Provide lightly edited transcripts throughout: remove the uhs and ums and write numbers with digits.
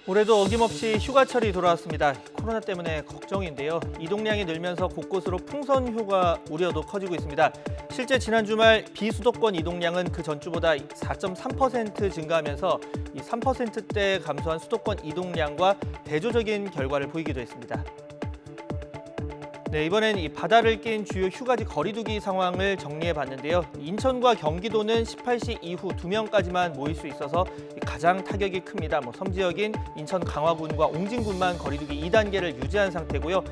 올해도 어김없이 휴가철이 돌아왔습니다. 코로나 때문에 걱정인데요. 이동량이 늘면서 곳곳으로 풍선 휴가 우려도 커지고 있습니다. 실제 지난 주말 비수도권 이동량은 그 전주보다 4.3% 증가하면서 이 3%대 감소한 수도권 이동량과 대조적인 결과를 보이기도 했습니다. 네, 이번엔 이 바다를 낀 주요 휴가지 거리두기 상황을 정리해봤는데요. 인천과 경기도는 18시 이후 2명까지만 모일 수 있어서 가장 타격이 큽니다. 섬 지역인 인천 강화군과 옹진군만 거리두기 2단계를 유지한 상태고요.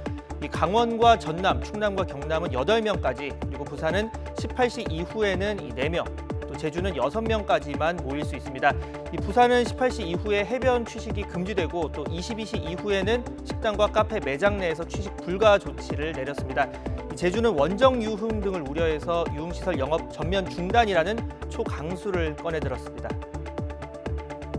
이 강원과 전남, 충남과 경남은 8명까지, 그리고 부산은 18시 이후에는 4명, 또 제주는 6명까지만 모일 수 있습니다. 이 부산은 18시 이후에 해변 취식이 금지되고 또 22시 이후에는 식당과 카페 매장 내에서 취식 불가 조치를 내렸습니다. 제주는 원정 유흥 등을 우려해서 유흥시설 영업 전면 중단이라는 초강수를 꺼내들었습니다.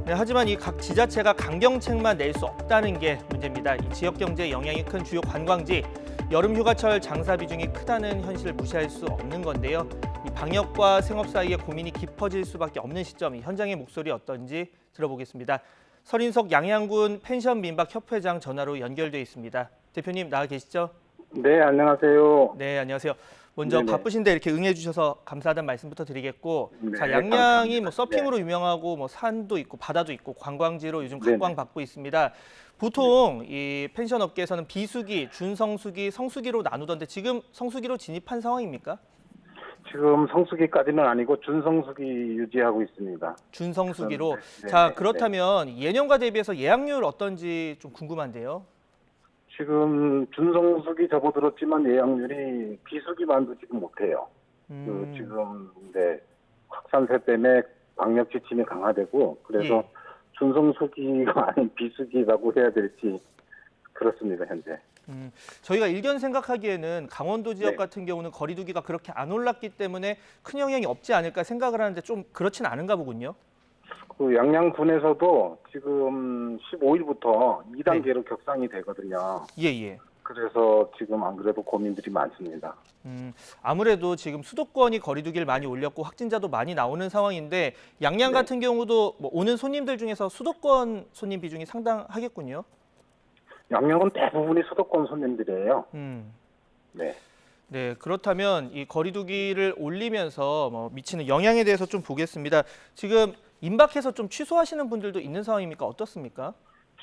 네, 하지만 이 각 지자체가 강경책만 낼 수 없다는 게 문제입니다. 이 지역 경제에 영향이 큰 주요 관광지, 여름 휴가철 장사 비중이 크다는 현실을 무시할 수 없는 건데요. 이 방역과 생업 사이에 고민이 깊어질 수밖에 없는 시점, 이 현장의 목소리 어떤지 들어보겠습니다. 서린석 양양군 펜션 민박 협회장 전화로 연결돼 있습니다. 대표님 나와 계시죠? 네, 안녕하세요. 네, 안녕하세요. 먼저 네네. 바쁘신데 이렇게 응해주셔서 감사하다는 말씀부터 드리겠고, 네, 자, 양양이 감사합니다. 서핑으로 유명하고 산도 있고 바다도 있고 관광지로 요즘 네네. 각광받고 있습니다. 보통 이 펜션 업계에서는 비수기, 준성수기, 성수기로 나누던데 지금 성수기로 진입한 상황입니까? 지금 성수기까지는 아니고 준성수기 유지하고 있습니다. 준성수기로. 네, 자, 네, 그렇다면 예년과 대비해서 예약률 어떤지 좀 궁금한데요. 지금 준성수기 접어들었지만 예약률이 비수기만도 지금 못해요. 지금 확산세 때문에 방역 지침이 강화되고 그래서 준성수기가 아닌 비수기라고 해야 될지 그렇습니다, 현재. 저희가 일견 생각하기에는 강원도 지역 네. 같은 경우는 거리두기가 그렇게 안 올랐기 때문에 큰 영향이 없지 않을까 생각을 하는데 좀 그렇진 않은가 보군요. 그 양양군에서도 지금 15일부터 2단계로 격상이 되거든요. 예. 그래서 지금 안 그래도 고민들이 많습니다. 아무래도 지금 수도권이 거리두기를 많이 올렸고 확진자도 많이 나오는 상황인데 양양 네. 같은 경우도 오는 손님들 중에서 수도권 손님 비중이 상당하겠군요. 양양은 대부분이 수도권 손님들이에요. 네. 네, 그렇다면 이 거리두기를 올리면서 미치는 영향에 대해서 좀 보겠습니다. 지금 임박해서 좀 취소하시는 분들도 있는 상황입니까? 어떻습니까?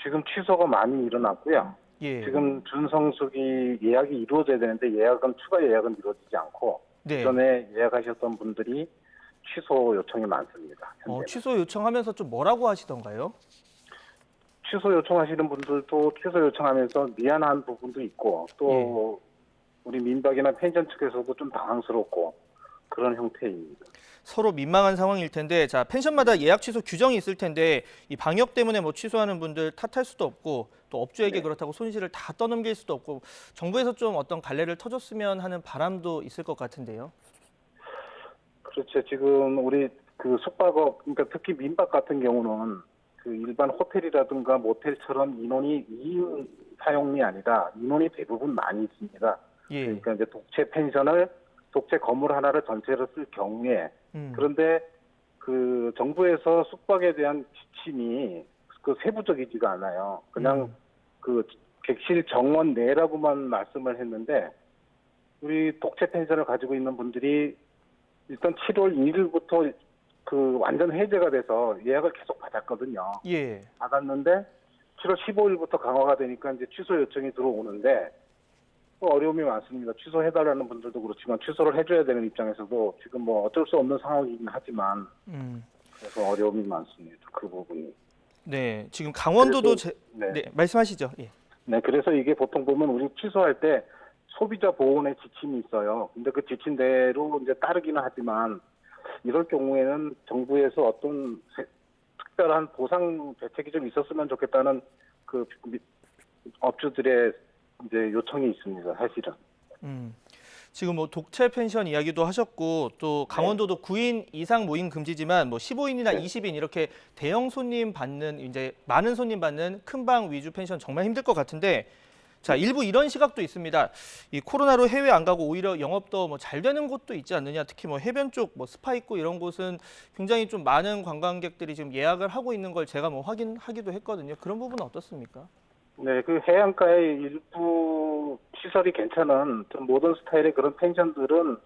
지금 취소가 많이 일어났고요. 예. 지금 준성수기 예약이 이루어져야 되는데 추가 예약은 이루어지지 않고 네. 전에 예약하셨던 분들이 취소 요청이 많습니다. 현재는. 취소 요청하면서 좀 뭐라고 하시던가요? 취소 요청하시는 분들도 취소 요청하면서 미안한 부분도 있고 또 우리 민박이나 펜션 측에서도 좀 당황스럽고 그런 형태입니다. 서로 민망한 상황일 텐데, 자, 펜션마다 예약 취소 규정이 있을 텐데 이 방역 때문에 취소하는 분들 탓할 수도 없고 또 업주에게 네. 그렇다고 손실을 다 떠넘길 수도 없고 정부에서 좀 어떤 갈래를 터줬으면 하는 바람도 있을 것 같은데요. 그렇죠. 지금 우리 그 숙박업, 그러니까 특히 민박 같은 경우는 그 일반 호텔이라든가 모텔처럼 인원이 2인 사용이 아니라 인원이 대부분 많이 있습니다. 예. 그러니까 이제 독채 건물 하나를 전체로 쓸 경우에 그런데 그 정부에서 숙박에 대한 지침이 그 세부적이지가 않아요. 그냥 그 객실 정원 내라고만 말씀을 했는데 우리 독채 펜션을 가지고 있는 분들이 일단 7월 1일부터 그 완전 해제가 돼서 예약을 계속 받았거든요. 예. 받았는데 7월 15일부터 강화가 되니까 이제 취소 요청이 들어오는데 또 어려움이 많습니다. 취소해달라는 분들도 그렇지만 취소를 해줘야 되는 입장에서도 지금 어쩔 수 없는 상황이긴 하지만 그래서 어려움이 많습니다. 그 부분이. 네, 지금 강원도도 네, 말씀하시죠. 예. 네, 그래서 이게 보통 보면 우리 취소할 때 소비자 보호원의 지침이 있어요. 근데 그 지침대로 이제 따르기는 하지만 이럴 경우에는 정부에서 어떤 특별한 보상 대책이 좀 있었으면 좋겠다는 그 업주들의 이제 요청이 있습니다. 사실은. 지금 독채 펜션 이야기도 하셨고 또 강원도도 9인 이상 모임 금지지만 15인이나 20인 이렇게 대형 손님 받는 이제 많은 손님 받는 큰 방 위주 펜션 정말 힘들 것 같은데 자, 일부 이런 시각도 있습니다. 이 코로나로 해외 안 가고 오히려 영업도 뭐 잘 되는 곳도 있지 않느냐. 특히 뭐 해변 쪽 뭐 스파 있고 이런 곳은 굉장히 좀 많은 관광객들이 지금 예약을 하고 있는 걸 제가 뭐 확인하기도 했거든요. 그런 부분은 어떻습니까? 네, 그 해안가의 일부 시설이 괜찮은 좀 모던 스타일의 그런 펜션들은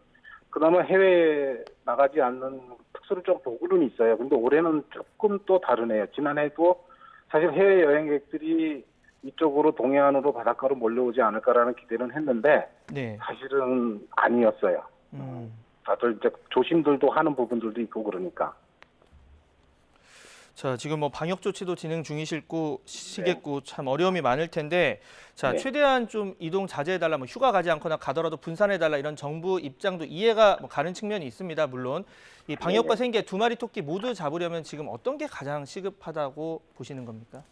그나마 해외에 나가지 않는 특수를 좀 보고는 있어요. 근데 올해는 조금 또 다르네요. 지난해도 사실 해외 여행객들이 이쪽으로 동해안으로 바닷가로 몰려오지 않을까라는 기대는 했는데 네. 사실은 아니었어요. 다들 이제 조심들도 하는 부분들도 있고 그러니까. 자, 지금 뭐 방역 조치도 진행 중이시겠고 참 어려움이 많을 텐데, 자, 네. 최대한 좀 이동 자제해달라, 뭐 휴가 가지 않거나 가더라도 분산해달라 이런 정부 입장도 이해가 뭐 가는 측면이 있습니다. 물론 이 방역과 생계 두 마리 토끼 모두 잡으려면 지금 어떤 게 가장 시급하다고 보시는 겁니까?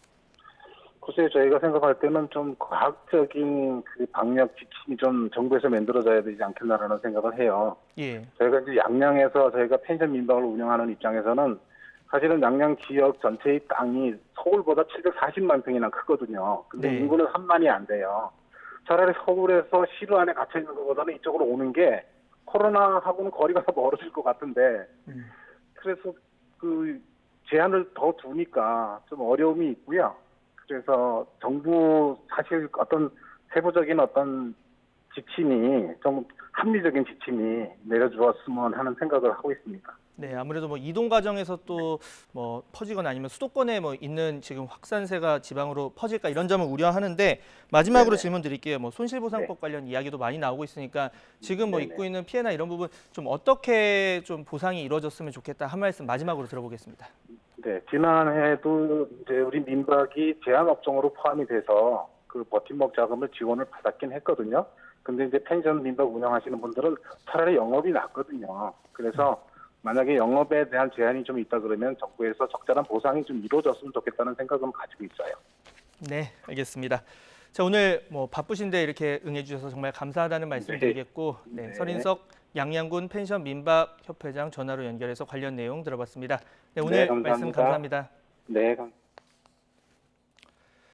글쎄요, 저희가 생각할 때는 좀 과학적인 그 방역 지침이 좀 정부에서 만들어져야 되지 않겠나라는 생각을 해요. 예. 저희가 이제 양양에서 저희가 펜션 민박을 운영하는 입장에서는 사실은 양양 지역 전체의 땅이 서울보다 740만 평이나 크거든요. 근데 네. 인구는 3만이 안 돼요. 차라리 서울에서 시루 안에 갇혀 있는 것보다는 이쪽으로 오는 게 코로나하고는 거리가 더 멀어질 것 같은데 그래서 그 제한을 더 두니까 좀 어려움이 있고요. 그래서 정부 사실 어떤 세부적인 어떤 지침이 좀 합리적인 지침이 내려주었으면 하는 생각을 하고 있습니다. 네, 아무래도 뭐 이동 과정에서 또 뭐 퍼지거나 아니면 수도권에 뭐 있는 지금 확산세가 지방으로 퍼질까 이런 점을 우려하는데, 마지막으로 네네. 질문 드릴게요. 뭐 손실보상법 관련 이야기도 많이 나오고 있으니까 지금 뭐 네네. 입고 있는 피해나 이런 부분 좀 어떻게 좀 보상이 이루어졌으면 좋겠다 한 말씀 마지막으로 들어보겠습니다. 네, 지난해에도 이제 우리 민박이 제한업종으로 포함이 돼서 그 버팀목 자금을 지원을 받았긴 했거든요. 근데 이제 펜션 민박 운영하시는 분들은 차라리 영업이 낫거든요. 그래서 만약에 영업에 대한 제한이 좀 있다 그러면 정부에서 적절한 보상이 좀 이루어졌으면 좋겠다는 생각은 가지고 있어요. 네, 알겠습니다. 자, 오늘 뭐 바쁘신데 이렇게 응해 주셔서 정말 감사하다는 말씀 네. 드리겠고, 네, 네. 서린석 양양군 펜션 민박 협회장 전화로 연결해서 관련 내용 들어봤습니다. 네, 네, 오늘 감사합니다. 말씀 감사합니다. 네, 감사합니다.